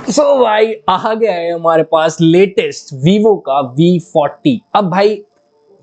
सो भाई आ गया है हमारे पास लेटेस्ट वीवो का V40। अब भाई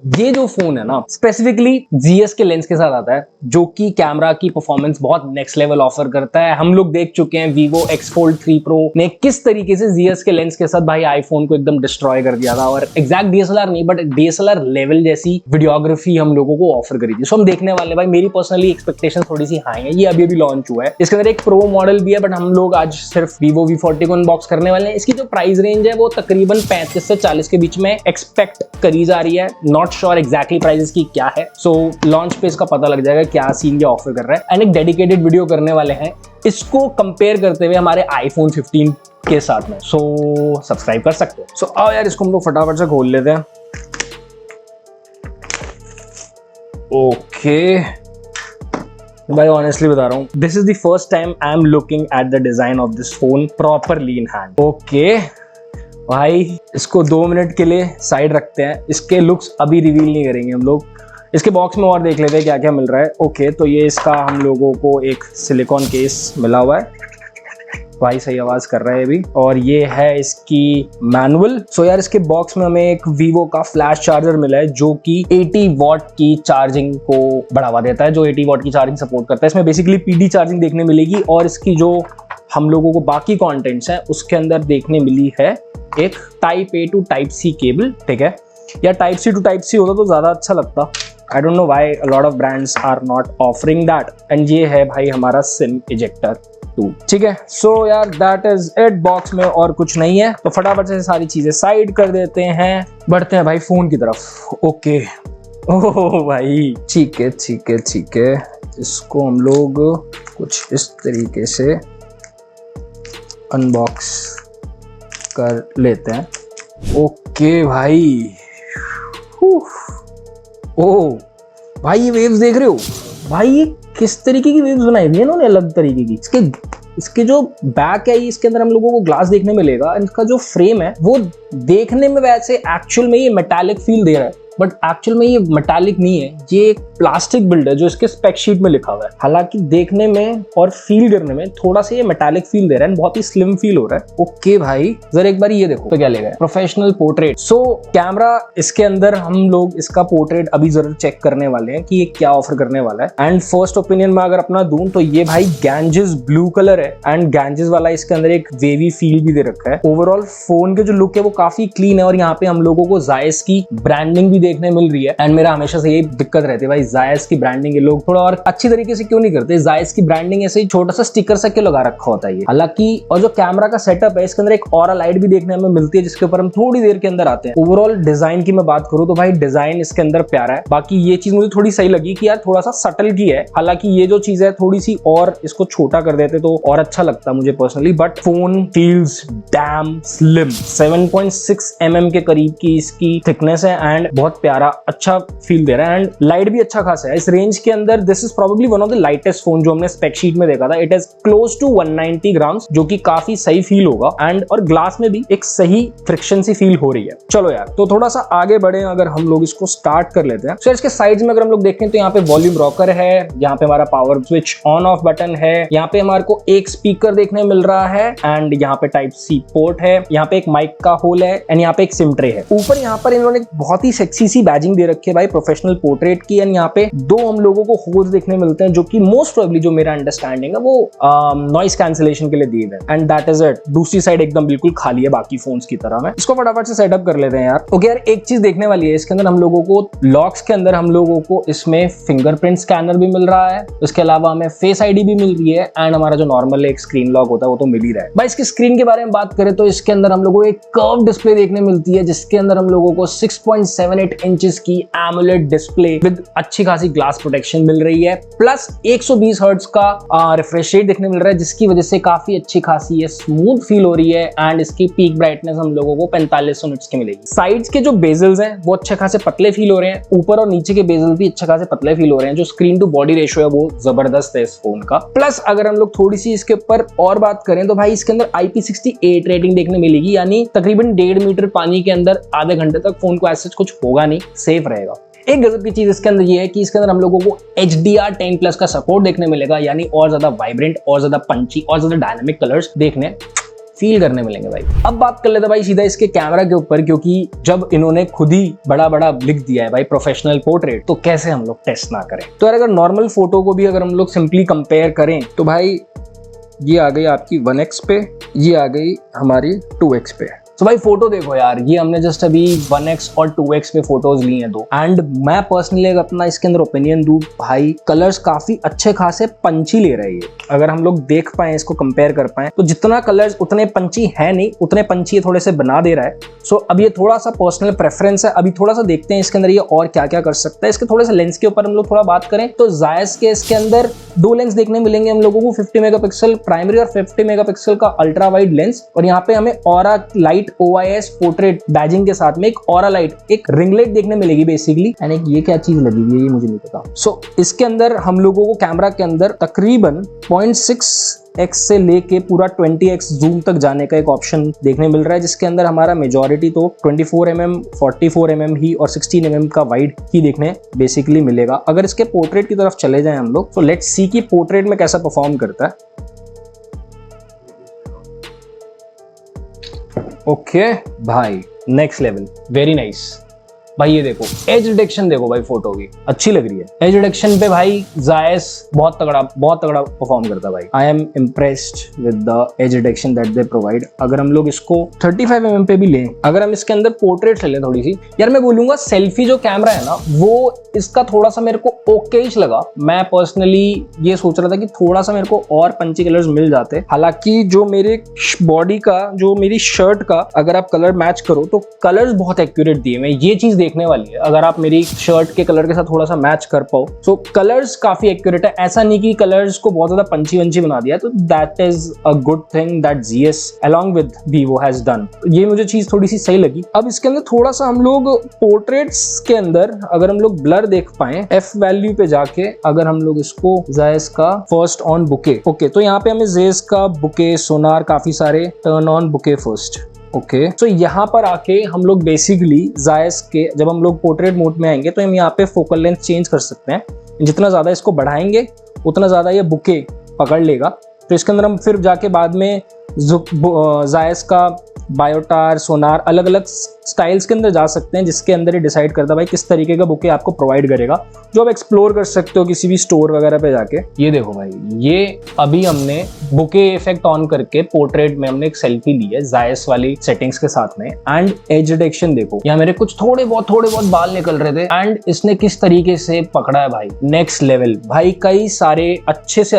ये जो फोन है ना स्पेसिफिकली जीएस के लेंस के साथ आता है, जो कि कैमरा की परफॉर्मेंस बहुत नेक्स्ट लेवल ऑफर करता है। हम लोग देख चुके हैं Vivo X Fold 3 Pro ने किस तरीके से जीएस के लेंस के साथ भाई आईफोन को एकदम डिस्ट्रॉय कर दिया था, और एग्जैक्ट डीएसएलआर नहीं बट डीएसएलआर लेवल जैसी वीडियोग्राफी हम लोगों को ऑफर करी थी। सो हम देखने वाले भाई, मेरी पर्सनली एक्सपेक्टेशन थोड़ी सी हाई है। ये अभी अभी लॉन्च हुआ है, इसके अंदर एक प्रो मॉडल भी है, बट हम लोग आज सिर्फ Vivo V40 को अनबॉक्स करने वाले हैं। इसकी जो प्राइस रेंज है वो तकरीबन 35 से 40 के बीच में एक्सपेक्ट करी जा रही है। नॉट श्योर एग्जैक्टली प्राइस की क्या है, सो लॉन्च पे इसका पता लग जाएगा क्या सीन ये ऑफर कर रहा है। एंड एक डेडिकेटेड वीडियो करने वाले हैं इसको कंपेयर करते हुए हमारे आईफोन 15 के साथ में। सो सब्सक्राइब कर सकते हो। सो आओ यार, इसको हम लोग फटाफट से खोल लेते हैं। ओके भाई, ऑनेस्टली बता रहा हूँ, this is the first time I am looking at the design of this phone properly in hand. Okay भाई, इसको 2 मिनट के लिए साइड रखते हैं। इसके लुक्स अभी रिवील नहीं करेंगे हम लोग। इसके बॉक्स में और देख लेते हैं क्या क्या मिल रहा है। ओके, तो ये इसका हम लोगों को एक सिलिकॉन केस मिला हुआ है। भाई सही आवाज कर रहा है अभी। और ये है इसकी मैनुअल। सो यार, इसके बॉक्स में हमें एक वीवो का फ्लैश चार्जर मिला है, जो कि 80 वॉट की चार्जिंग को बढ़ावा देता है, जो 80 वॉट की चार्जिंग सपोर्ट करता है। इसमें बेसिकली पीडी चार्जिंग देखने मिलेगी, और इसकी जो हम लोगों को बाकी कंटेंट्स हैं उसके अंदर देखने मिली है एक type A to type C cable. ठीक है, या type C to type C होता तो ज्यादा अच्छा लगता। I don't know why a lot of brands are not offering that. And ये है भाई हमारा सिम इजेक्टर टूल। ठीक है, सो यार दैट इज इट। बॉक्स में और कुछ नहीं है, तो फटाफट से सारी चीजें साइड कर देते हैं, बढ़ते हैं भाई फोन की तरफ। ओके, ओह भाई, ठीक है ठीक है ठीक है। इसको हम लोग कुछ इस तरीके से अनबॉक्स कर लेते हैं। ओके भाई, ओ भाई, ये वेव्स देख रहे हो भाई, ये किस तरीके की वेव्स बनाई हुई है इन्होंने, अलग तरीके की। इसके जो बैक है, इसके अंदर हम लोगों को ग्लास देखने मिलेगा। इसका जो फ्रेम है वो देखने में वैसे एक्चुअल में ये मेटालिक फील दे रहा है, बट एक्चुअल में ये मेटालिक नहीं है, ये एक प्लास्टिक बिल्ड है जो इसके स्पेक शीट में लिखा हुआ है। हालांकि देखने में और फील करने में थोड़ा सा ये मेटालिक फील दे रहा है, बहुत ही स्लिम फील हो रहा है। ओके भाई, जरा एक बार ये देखो तो क्या लेगा, प्रोफेशनल पोर्ट्रेट। सो कैमरा इसके अंदर हम लोग इसका पोर्ट्रेट अभी जरूर चेक करने वाले हैं कि ये क्या ऑफर करने वाला है। एंड फर्स्ट ओपिनियन में अगर अपना दूं तो ये भाई गैंजेस ब्लू कलर है, एंड गैंजेस वाला इसके अंदर एक वेवी फील भी दे रखा है। ओवरऑल फोन के जो लुक है वो काफी क्लीन है, और यहाँ पे हम लोगों को जायस की ब्रांडिंग भी देखने मिल रही है। एंड मेरा हमेशा से यही दिक्कत रहती है भाई, जायस की ब्रांडिंग ये लोग थोड़ा और अच्छी तरीके से क्यों नहीं करते। जायस की ब्रांडिंग ऐसे ही छोटा सा स्टिकर सा क्यों लगा रखा होता है ये। हालांकि और जो कैमरा का सेटअप है, इसके अंदर एक ऑरा लाइट भी देखने हमें मिलती है, जिसके ऊपर हम थोड़ी देर के अंदर आते हैं। ओवरऑल डिजाइन की मैं बात करूं तो भाई डिजाइन इसके अंदर प्यारा है। बाकी ये चीज मुझे थोड़ी सही लगी कि यार थोड़ा सा सटल की है। हालांकि ये जो चीज है थोड़ी सी और इसको छोटा कर देते तो और अच्छा लगता मुझे personally, but phone feels dam slim. 7.6 mm के करीब की इसकी थिकनेस है, एंड बहुत प्यारा अच्छा फील दे रहा है। एंड लाइट भी अच्छा खासा है इस रेंज के अंदर। This is probably one of the lightest phone जो हमने स्पेक शीट में देखा था। It is close to 190 grams, जो कि काफी सही फील होगा। एंड और ग्लास में भी एक सही फ्रिक्शन सी फील हो रही है। चलो यार, तो थोड़ा सा आगे बढ़े, अगर हम लोग इसको स्टार्ट कर लेते हैं। सो इसके साइड्स में अगर हम लोग देखें तो यहाँ पे वॉल्यूम रॉकर है, यहाँ पे हमारा power switch on off button है, यहाँ पे हमारे को एक स्पीकर देखने मिल रहा है, एंड यहाँ पे टाइप C पोर्ट है, यहाँ पे एक माइक का होल है, एंड यहाँ पे एक सिम ट्रे है। ऊपर यहाँ पर इन्होंने बहुत ही सेक्सी सी बैजिंग दे रखी है भाई, प्रोफेशनल पोर्ट्रेट की। एंड यहाँ पे 2 हम लोगों को होल्स देखने मिलते हैं, जो कि मोस्ट प्रोबेबली, जो मेरा अंडरस्टैंडिंग है, वो नॉइस कैंसिलेशन के लिए दिए गए। And that is it. दूसरी साइड एकदम बिल्कुल खाली है बाकी फोन्स की तरह। में इसको फटाफट से सेटअप कर लेते हैं यार। ओके यार, एक चीज देखने वाली है इसके अंदर, हम लोगों को लॉक्स के अंदर हम लोगों को इसमें फिंगरप्रिंट स्कैनर भी मिल रहा है। इसके अलावा हमें फेस आईडी भी मिल रही है, एंड हमारा जो नॉर्मल एक स्क्रीन लॉक होता है वो तो मिल ही रहा है भाई। इसकी स्क्रीन के बारे में बात करें तो इसके अंदर हम लोगों को एक कर्व डिस्प्ले देखने मिलती है, जिसके अंदर हम लोगों को 6.78 इंचेस की एमोलेड डिस्प्ले विद अच्छी खासी ग्लास प्रोटेक्शन मिल रही है, प्लस 120 हर्ट्ज का रिफ्रेश रेट देखने मिल रहा है, जिसकी वजह से काफी अच्छी खासी ये स्मूथ फील हो रही है। एंड इसकी पीक ब्राइटनेस हम लोगों को 4500 निट्स की मिलेगी। साइड्स के जो बेजल्स हैं वो अच्छे खासे पतले फील हो रहे हैं, ऊपर और नीचे के बेजल भी अच्छे खासे पतले फील हो रहे हैं। जो स्क्रीन टू बॉडी रेशियो है वो जबरदस्त है इस फोन का। प्लस अगर हम लोग थोड़ी सी इसके ऊपर और बात करें तो भाई इसके अंदर IP68 रेटिंग देखने मिलेगी, यानी तकरीबन 1.5 मीटर पानी के अंदर आधे घंटे तक फोन को ऐसे कुछ होगा नहीं, सेफ रहेगा। एक गजब की चीज इसके अंदर ये है कि इसके अंदर हम लोगों को HDR10+ का सपोर्ट देखने मिलेगा, यानी और ज्यादा वाइब्रेंट, और ज्यादा पंची, और ज्यादा डायनामिक कलर्स देखने फील करने मिलेंगे भाई। अब बात कर लेते हैं भाई सीधा इसके कैमरा के ऊपर, क्योंकि जब इन्होंने खुद ही बड़ा बड़ा लिख दिया है भाई प्रोफेशनल पोर्ट्रेट, तो कैसे हम लोग टेस्ट ना करें। तो यार अगर नॉर्मल फोटो को भी अगर हम लोग सिंपली कंपेयर करें तो भाई ये आ गई आपकी 1x पे, ये आ गई हमारी 2x पे। तो भाई फोटो देखो यार, ये हमने जस्ट अभी 1x और 2x पे फोटोज ली हैं दो, एंड मैं पर्सनली अपना इसके अंदर ओपिनियन दूं, भाई कलर्स काफी अच्छे खासे पंची ले रहे हैं। अगर हम लोग देख पाए इसको कंपेयर कर पाए तो जितना कलर्स उतने पंची है नहीं, उतने पंची ये थोड़े से बना दे रहा है। सो अब ये थोड़ा सा पर्सनल प्रेफरेंस है, अभी थोड़ा सा देखते हैं इसके अंदर ये और क्या क्या कर सकता है। इसके थोड़े से लेंस के ऊपर हम लोग थोड़ा बात करें तो जायस के इसके अंदर दो लेंस देखने मिलेंगे हम लोगों को, 50 मेगापिक्सल प्राइमरी और 50 मेगापिक्सल का अल्ट्रा वाइड लेंस, और यहाँ पे हमें aura light OIS portrait badging के साथ में एक ऑरा लाइट, एक रिंगलाइट देखने मिलेगी बेसिकली, एंड एक ये क्या चीज लगी हुई है ये मुझे नहीं पता। सो इसके अंदर हम लोगों को कैमरा के अंदर तकरीबन 0.6x से लेके पूरा 20x जूम तक जाने का एक ऑप्शन देखने मिल रहा है, जिसके अंदर हमारा मेजॉरिटी तो 24mm 44mm ही और 16mm का वाइड ही देखने बेसिकली मिलेगा। अगर इसके पोर्ट्रेट की तरफ चले जाएं हम लोग तो लेट्स सी कि पोर्ट्रेट में कैसा परफॉर्म करता है। ओके भाई नेक्स्ट लेवल, वेरी नाइस भाई। ये देखो एज रिडक्शन देखो भाई, फोटो की अच्छी लग रही है। एज रिडक्शन पे भाई जायस बहुत तगड़ा परफॉर्म करता है भाई। I am impressed with the edge reduction that they provide. अगर हम लोग इसको 35mm पे भी लें, अगर हम इसके अंदर पोर्ट्रेट ले लें थोड़ी सी, यार मैं बोलूंगा सेल्फी जो कैमरा है ना वो इसका थोड़ा सा मेरे को ओकेश लगा। मैं पर्सनली ये सोच रहा था कि थोड़ा सा मेरे को और पंची कलर्स मिल जाते। हालांकि जो मेरे बॉडी का, जो मेरी शर्ट का अगर आप कलर मैच करो तो कलर्स बहुत एक्यूरेट दिए हुए, ये चीज देखने वाली है। अगर आप मेरी शर्ट के कलर के साथ थोड़ा सा मैच कर पाओ तो कलर्स काफी एक्यूरेट है। ऐसा नहीं कि कलर्स को बहुत ज्यादा पंची वंची बना दिया, तो that is a good thing that GS along with Vivo has done. ये मुझे चीज थोड़ी सी सही लगी। अब इसके अंदर थोड़ा सा हम लोग पोर्ट्रेट्स के अंदर अगर हम लोग ब्लर देख पाए, F वैल्यू पे जाके अगर हम लोग इसको जायस का फर्स्ट ऑन बुके, ओके तो यहाँ पे हमें जेस का बुके, सोनार, काफी सारे turn on bouquet first. Okay तो यहाँ पर आके हम लोग बेसिकली जायस के जब हम लोग पोर्ट्रेट मोड में आएंगे तो हम यहाँ पे फोकल लेंथ चेंज कर सकते हैं। जितना ज्यादा इसको बढ़ाएंगे उतना ज्यादा ये बुके पकड़ लेगा। तो इसके अंदर हम फिर जाके बाद में जायस का बायोटार, सोनार, अलग अलग स्टाइल्स के अंदर जा सकते हैं, जिसके अंदर ये डिसाइड करता है भाई किस तरीके का बुके आपको प्रोवाइड करेगा, जो आप एक्सप्लोर कर सकते हो किसी भी स्टोर वगैरह पे जाके। ये देखो भाई, ये अभी हमने बुके इफेक्ट ऑन करके पोर्ट्रेट में हमने एक सेल्फी ली है जायस वाली सेटिंग्स के साथ में, एंड एज रिडक्शन देखो, यहाँ मेरे कुछ थोड़े बहुत बाल निकल रहे थे एंड इसने किस तरीके से पकड़ा है भाई, नेक्स्ट लेवल भाई। कई सारे अच्छे से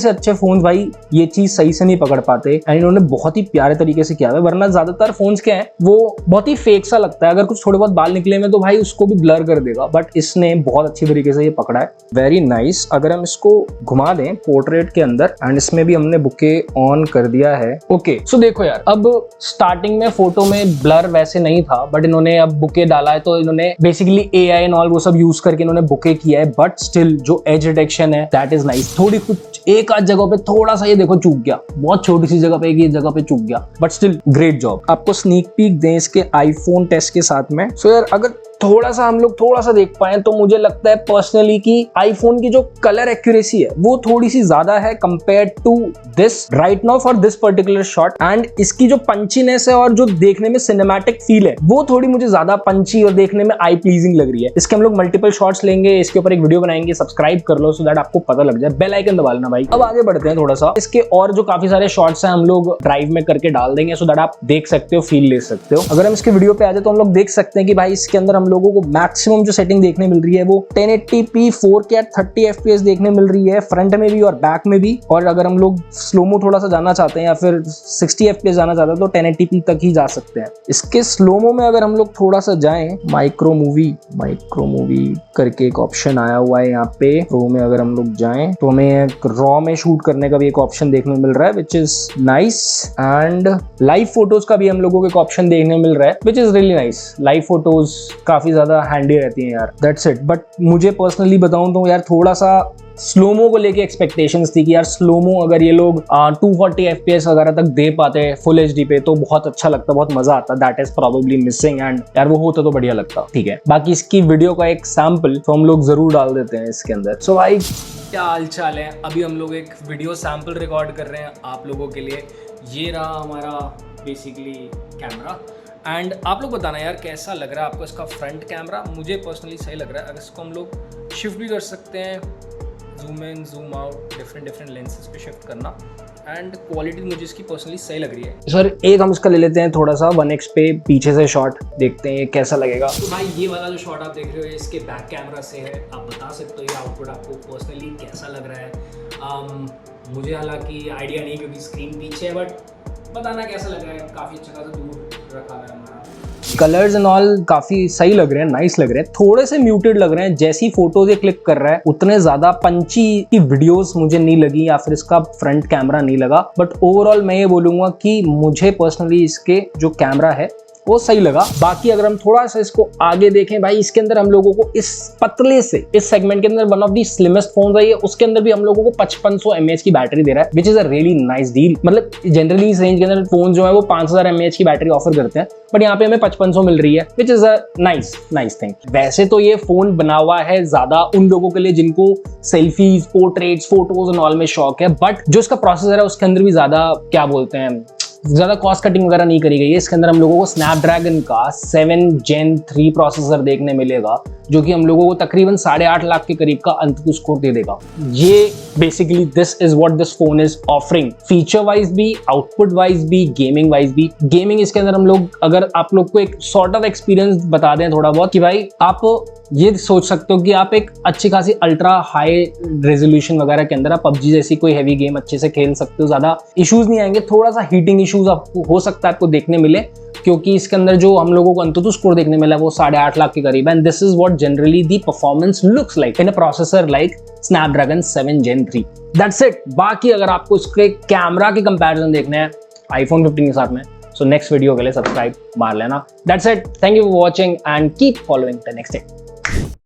अच्छे फोन भाई ये चीज सही से नहीं पकड़ पाते, एंड इन्होंने बहुत ही प्यारे तरीके से किया है। वरना ज्यादातर फोन्स क्या है वो बहुत ही फेक सा लगता है, अगर कुछ थोड़े बहुत बाल निकले में तो भाई उसको भी ब्लर कर देगा, बट इसने बहुत अच्छी तरीके से ये पकड़ा है, वेरी नाइस। अगर हम इसको घुमा दें पोर्ट्रेट के अंदर एंड इसमें भी हमने बुके ऑन कर दिया है। ओके सो देखो यार, अब स्टार्टिंग में फोटो में ब्लर वैसे नहीं था, बट इन्होंने अब बुके डाला है तो इन्होंने बेसिकली AI एंड ऑल वो सब यूज करके इन्होंने बुके किया है, बट स्टिल जो एज रिडक्शन है दैट इज नाइस। थोड़ी कुछ एक आध जगह पे थोड़ा सा ये देखो चूक गया, बहुत छोटी सी जगह पे एक जगह पे चूक गया, बट स्टिल ग्रेट जॉब। आपको स्नीक पीक दें इसके आईफोन टेस्ट के साथ में। सो यार अगर थोड़ा सा देख पाए तो मुझे लगता है पर्सनली कि आईफोन की जो कलर एक्यूरेसी है वो थोड़ी सी ज्यादा है compare to this right now for this particular shot, and इसकी जो पंचीनेस है और जो देखने में सिनेमैटिक फील है वो थोड़ी मुझे ज्यादा पंची और देखने में आई प्लीजिंग लग रही है। इसके हम लोग मल्टीपल शॉट्स लेंगे, इसके ऊपर एक वीडियो बनाएंगे, सब्सक्राइब कर लो सो दैट आपको पता लग जाए, बेल आइकन दबा लेना भाई। अब आगे बढ़ते हैं थोड़ा सा, इसके और जो काफी सारे शॉट्स हैं हम लोग ड्राइव में करके डाल देंगे सो दैट आप देख सकते हो, फील ले सकते हो। अगर हम इसके वीडियो पे आ जाए तो हम लोग देख सकते हैं कि भाई इसके अंदर हम लोगों को मैक्सिमम जो सेटिंग देखने मिल रही है वो 1080p 4K 30 FPS देखने मिल रही है, फ्रंट में भी और बैक में भी। और अगर हम लोग स्लोमो थोड़ा सा जाना चाहते हैं या फिर 60 FPS जाना चाहते हैं तो 1080p तक ही जा सकते हैं। इसके स्लोमो में अगर हम लोग थोड़ा सा जाएं, माइक्रो मूवी करके एक ऑप्शन आया हुआ है यहाँ पे। प्रो में अगर हम लोग जाएं तो हमें एक रॉ में शूट करने का भी एक ऑप्शन देखने मिल रहा है which is nice, and live photos का भी हम लोगों को एक ऑप्शन देखने मिल रहा है which is really nice. Live photos काफी ज्यादा हैंडी रहती हैं यार, दैट्स इट। बट मुझे पर्सनली बताऊं तो यार थोड़ा सा स्लोमो को लेके एक्सपेक्टेशंस थी कि यार स्लोमो अगर ये लोग 240 FPS वगैरह तक दे पाते फुल HD पे तो बहुत अच्छा लगता, बहुत मजा आता। That is probably missing, and यार वो होता तो बढ़िया लगता। ठीक है, बाकी इसकी वीडियो का एक सैंपल तो हम लोग जरूर डाल देते हैं इसके अंदर। सो भाई क्या हाल चाल है, अभी हम लोग एक वीडियो सैंपल रिकॉर्ड कर रहे हैं आप लोगों के लिए, ये रहा हमारा बेसिकली कैमरा। एंड आप लोग बताना यार कैसा लग रहा है आपको इसका फ्रंट कैमरा। मुझे पर्सनली सही लग रहा है। अगर इसको हम लोग शिफ्ट भी कर सकते हैं, zoom in zoom out, different lenses पे शिफ्ट करना, एंड क्वालिटी मुझे इसकी पर्सनली सही लग रही है। सर एक हम इसका ले लेते हैं थोड़ा सा 1x पे पीछे से शॉट, देखते हैं कैसा लगेगा। तो भाई ये वाला जो शॉट आप देख रहे हो ये इसके बैक कैमरा से है। आप बता सकते हो ये आउटपुट आपको पर्सनली कैसा लग रहा है। मुझे हालांकि आइडिया नहीं क्योंकि स्क्रीन पीछे है, बट बताना कैसा लग रहा है। काफ़ी अच्छा खासा दूर रखा है हमारा। कलर्स एंड ऑल काफी सही लग रहे हैं, नाइस लग रहे हैं, थोड़े से म्यूटेड लग रहे हैं। जैसी फोटोज ये क्लिक कर रहा है उतने ज्यादा पंची की वीडियोस मुझे नहीं लगी, या फिर इसका फ्रंट कैमरा नहीं लगा। बट ओवरऑल मैं ये बोलूंगा कि मुझे पर्सनली इसके जो कैमरा है वो सही लगा। बाकी अगर हम थोड़ा सा इसको आगे देखें भाई, इसके अंदर हम लोगों को इस पतले से इस सेगमेंट के अंदर one of the slimmest phone है, उसके अंदर भी हम लोगों को 5500 mAh की बैटरी दे रहा है, which is a really nice deal. मतलब जनरली इस रेंज के अंदर फोन जो है वो 5000 mAh की बैटरी ऑफर करते हैं, बट यहाँ पे हमें 5500 मिल रही है, which is a nice thing. वैसे तो ये फोन बना हुआ है ज्यादा उन लोगों के लिए जिनको selfies, portraits, photos and all में शौक है, बट जो इसका प्रोसेसर है उसके अंदर भी ज्यादा क्या बोलते हैं, ज्यादा कॉस्ट कटिंग वगैरह नहीं करी गई है। इसके अंदर हम लोगों को स्नैपड्रैगन का 7 Gen 3 प्रोसेसर देखने मिलेगा, जो कि हम लोगों को तकरीबन 8.5 लाख के करीब का अंततः स्कोर दे देगा। ये basically this is what this phone is offering, feature wise भी, आउटपुट वाइज भी, गेमिंग वाइज भी। गेमिंग इसके अंदर हम लोग, अगर आप लोग को एक सॉर्ट ऑफ एक्सपीरियंस बता दें थोड़ा बहुत, कि भाई आप ये सोच सकते हो कि आप एक अच्छी खासी अल्ट्रा हाई रेजोल्यूशन वगैरह के अंदर आप पबजी जैसी कोई हैवी गेम अच्छे से खेल सकते हो, ज्यादा इश्यूज नहीं आएंगे। थोड़ा सा हीटिंग इश्यूज आपको हो सकता है आपको देखने मिले, क्योंकि इसके अंदर जो हम लोगों को अंततः स्कोर देखने मिला वो 8.5 लाख के करीब है। And this is what generally the performance looks like in a processor like Snapdragon 7 Gen 3। That's it. बाकी अगर आपको इसके कैमरा के कंपैरिजन देखने हैं iPhone 15 के साथ में, सो नेक्स्ट वीडियो के लिए सब्सक्राइब मार लेना। That's it. Thank you for watching and keep following the next day.